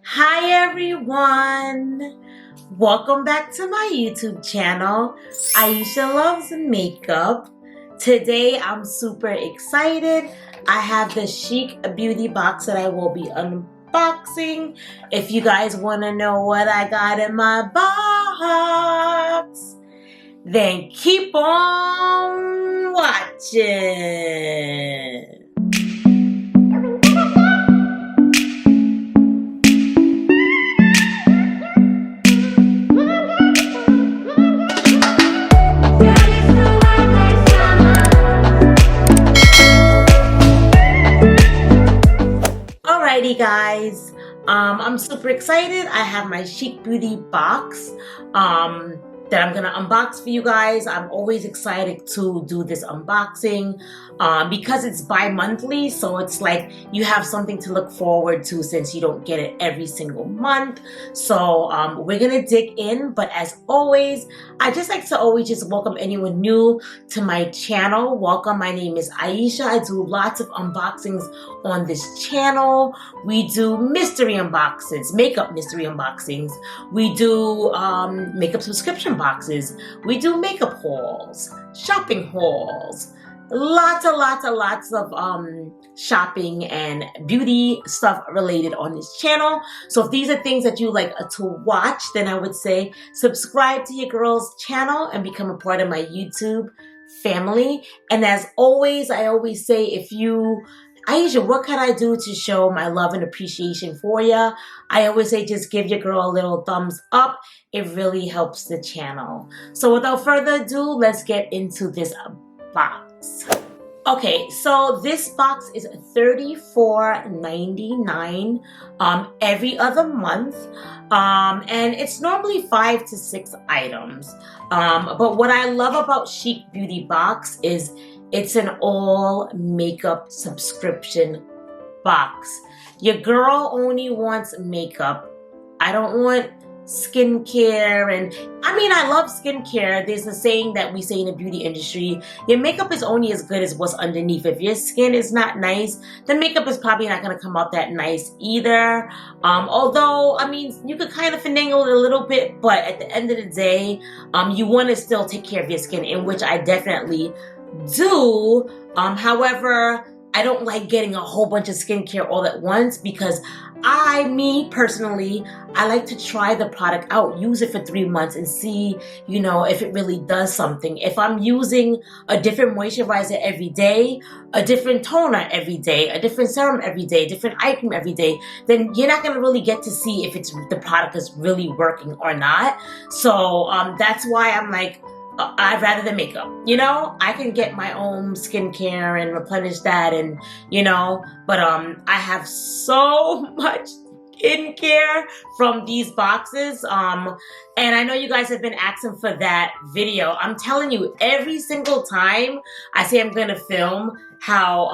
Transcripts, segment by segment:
Hi everyone! Welcome back to my YouTube channel, Ayesha Loves Makeup. Today I'm super excited. I have the CHIC Beauty Box that I will be unboxing. If you guys want to know what I got in my box, then keep on watching. Alrighty guys, I'm super excited. I have my CHIC Beauty Box that I'm gonna unbox for you guys. I'm always excited to do this unboxing because it's bi-monthly, so it's like you have something to look forward to since you don't get it every single month. So we're gonna dig in, but as always, I just like to always just welcome anyone new to my channel. Welcome, my name is Ayesha. I do lots of unboxings on this channel. We do mystery unboxings, makeup mystery unboxings. We do makeup subscription boxes. We do makeup hauls, shopping hauls, lots of shopping and beauty stuff related on this channel. So if these are things that you like to watch, then I would say subscribe to your girl's channel and become a part of my YouTube family. And as always, I always say, if you Ayesha, what can I do to show my love and appreciation for ya? I always say just give your girl a little thumbs up. It really helps the channel. So without further ado, let's get into this box. Okay, so this box is $34.99 every other month. And it's normally 5 to 6 items. But what I love about CHIC Beauty Box is it's an all makeup subscription box. Your girl only wants makeup. I don't want skincare. And I mean, I love skincare. There's a saying that we say in the beauty industry, your makeup is only as good as what's underneath. If your skin is not nice, the makeup is probably not going to come out that nice either. Although, I mean, you could kind of finagle it a little bit, but at the end of the day, you want to still take care of your skin, in which I definitely do. However, I don't like getting a whole bunch of skincare all at once because me personally, I like to try the product out, use it for 3 months and see, you know, if it really does something. If I'm using a different moisturizer every day, a different toner every day, a different serum every day, different eye cream every day, then you're not going to really get to see if the product is really working or not. So that's why I'm like, I'd rather the makeup, you know. I can get my own skincare and replenish that, and you know, but I have so much skincare from these boxes, and I know you guys have been asking for that video. I'm telling you, every single time I say I'm gonna film how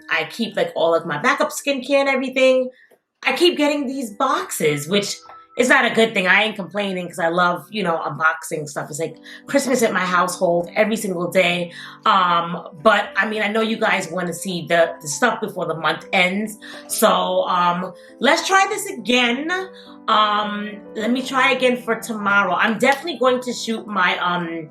I keep like all of my backup skincare and everything, I keep getting these boxes, which it's not a good thing. I ain't complaining because I love, you know, unboxing stuff. It's like Christmas at my household every single day. But I mean, I know you guys want to see the stuff before the month ends. So let's try this again. Let me try again for tomorrow. I'm definitely going to shoot my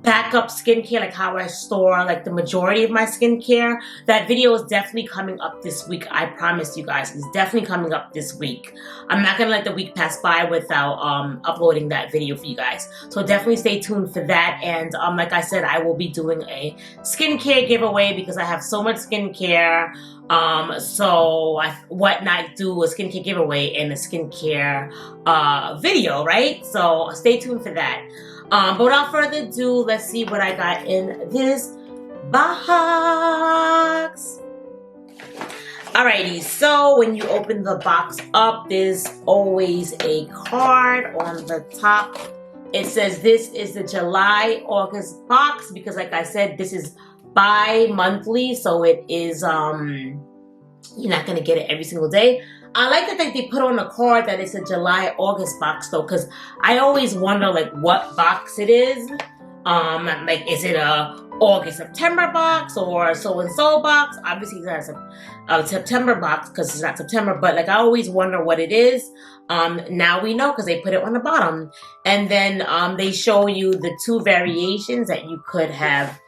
backup skincare, like how I store like the majority of my skincare. That video is definitely coming up this week. I promise you guys, it's definitely coming up this week. I'm not gonna let the week pass by without uploading that video for you guys. So definitely stay tuned for that. And like I said, I will be doing a skincare giveaway because I have so much skincare. So what not do a skincare giveaway and a skincare video, right? So stay tuned for that. But without further ado, let's see what I got in this box. Alrighty, so when you open the box up, there's always a card on the top. It says this is the July-August box because, like I said, this is bi-monthly, so it is, you're not going to get it every single day. I like that they put on a card that it's a July-August box though, because I always wonder like what box it is. Like, is it a August, September box or so-and-so box. Obviously, it's not a September box because it's not September, but like I always wonder what it is. Now we know because they put it on the bottom. And then they show you the 2 variations that you could have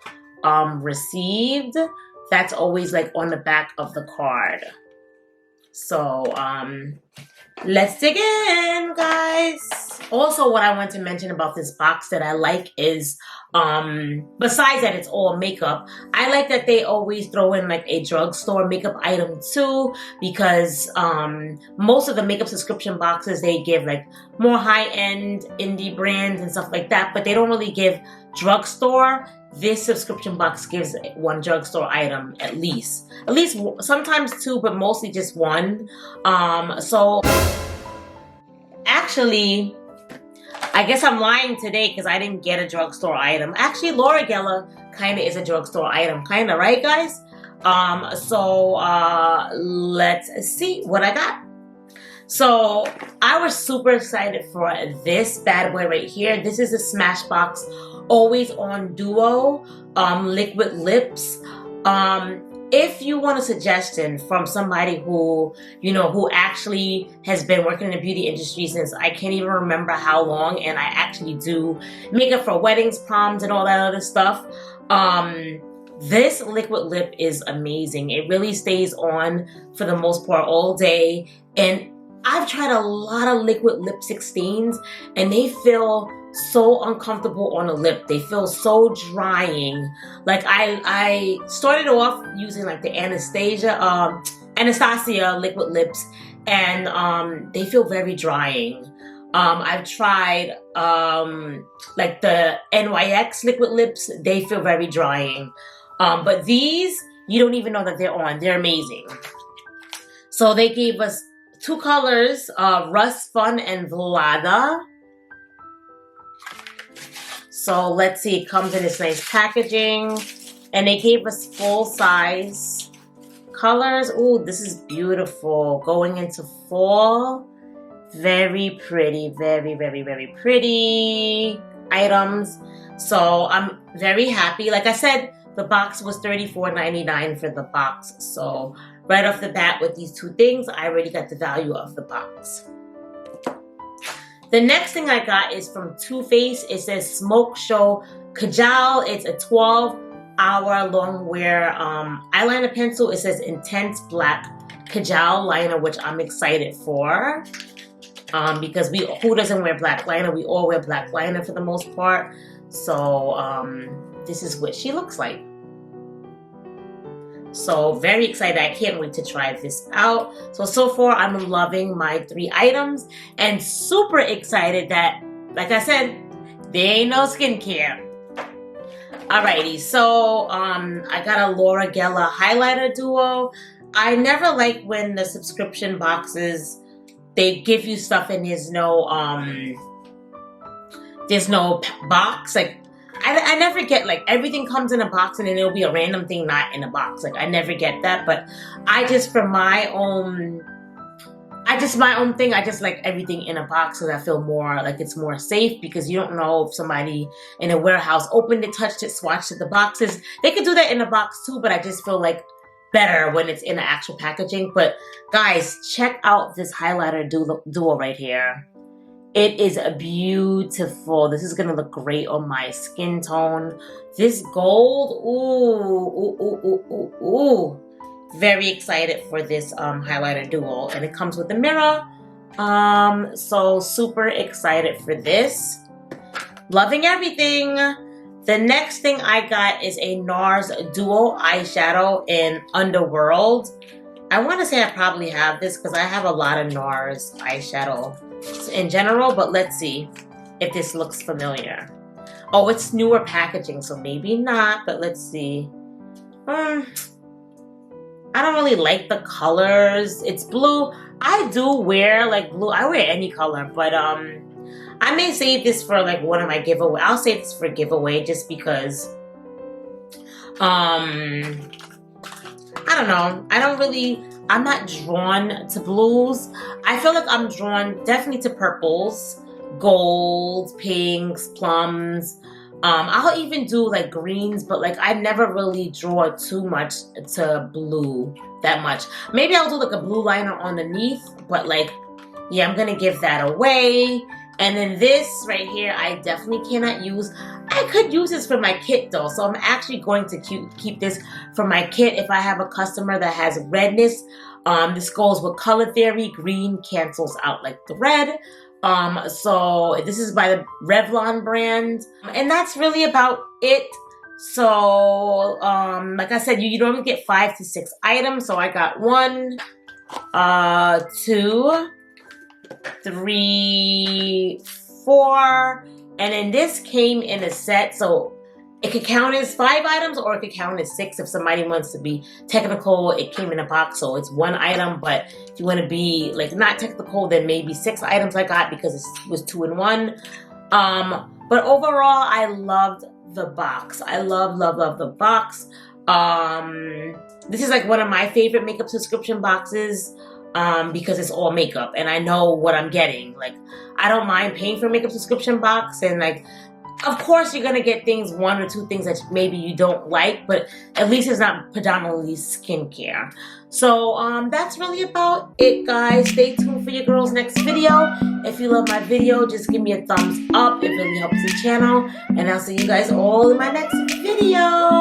received. That's always like on the back of the card. So, let's dig in, guys. Also, what I want to mention about this box that I like is, besides that it's all makeup, I like that they always throw in like a drugstore makeup item too, because most of the makeup subscription boxes, they give like more high-end indie brands and stuff like that, but they don't really give drugstore. This subscription box gives 1 drugstore item at least sometimes 2, but mostly just 1. So actually, I guess I'm lying today because I didn't get a drugstore item. Actually, Laura Gela kind of is a drugstore item, kind of, right, guys? So let's see what I got. So I was super excited for this bad boy right here. This is the Smashbox Always On Duo liquid lips. If you want a suggestion from somebody who, you know, who actually has been working in the beauty industry since I can't even remember how long, and I actually do makeup for weddings, proms, and all that other stuff, this liquid lip is amazing. It really stays on for the most part all day, and I've tried a lot of liquid lipstick stains, and they feel so uncomfortable on the lip. They feel so drying. Like I started off using like the Anastasia liquid lips, and they feel very drying. I've tried like the NYX liquid lips. They feel very drying. But these, you don't even know that they're on. They're amazing. So they gave us 2 colors, Rust Fun and Velada. So let's see, it comes in this nice packaging, and they gave us full size colors. Ooh, this is beautiful. Going into fall. Very pretty, very, very, very pretty items. So I'm very happy. Like I said, the box was $34.99 for the box. So right off the bat with these 2 things, I already got the value of the box. The next thing I got is from Too Faced. It says Smoke Show Kajal. It's a 12-hour long wear eyeliner pencil. It says Intense Black Kajal liner, which I'm excited for. Because who doesn't wear black liner? We all wear black liner for the most part. So this is what she looks like. So very excited. I can't wait to try this out. So far I'm loving my 3 items, and super excited that, like I said, there ain't no skincare. Alrighty, so I got a Laura Gela highlighter duo. I never like when the subscription boxes, they give you stuff and there's no box. Like I never get, like, everything comes in a box and then it'll be a random thing not in a box. Like I never get that, but I just, for my own thing, I just like everything in a box because I feel more like it's more safe, because you don't know if somebody in a warehouse opened it, touched it, swatched at the boxes. They could do that in a box too, but I just feel like better when it's in the actual packaging. But guys, check out this highlighter duo right here. It is beautiful. This is gonna look great on my skin tone. This gold, ooh. Very excited for this highlighter duo, and it comes with a mirror. So super excited for this. Loving everything. The next thing I got is a Nars duo eyeshadow in Underworld. I want to say I probably have this because I have a lot of Nars eyeshadow in general, but let's see if this looks familiar. Oh, it's newer packaging, so maybe not, but let's see. I don't really like the colors. It's blue. I do wear like blue. I wear any color, but I may save this for like one of my giveaway. I'll save this for a giveaway just because I don't know. I'm not drawn to blues. I feel like I'm drawn definitely to purples, golds, pinks, plums, I'll even do like greens, but like I never really draw too much to blue that much. Maybe I'll do like a blue liner underneath, but like, yeah, I'm gonna give that away. And then this right here, I definitely cannot use. I could use this for my kit though, so I'm actually going to keep this for my kit if I have a customer that has redness. This goes with color theory. Green cancels out like the red. So this is by the Revlon brand, and that's really about it. So, like I said, you normally get 5 to 6 items. So I got 1, 2, 3, 4, and then this came in a set, so it could count as 5 items or it could count as 6 if somebody wants to be technical. It came in a box, so it's 1 item, but if you want to be like not technical, then maybe 6 items I got because it was 2 in 1. But overall, I loved the box. I love the box. This is like one of my favorite makeup subscription boxes. Because it's all makeup and I know what I'm getting. Like, I don't mind paying for a makeup subscription box, and like, of course you're gonna get things, 1 or 2 things that maybe you don't like, but at least it's not predominantly skincare. So that's really about it, guys. Stay tuned for your girl's next video. If you love my video, just give me a thumbs up. It really helps the channel, and I'll see you guys all in my next video.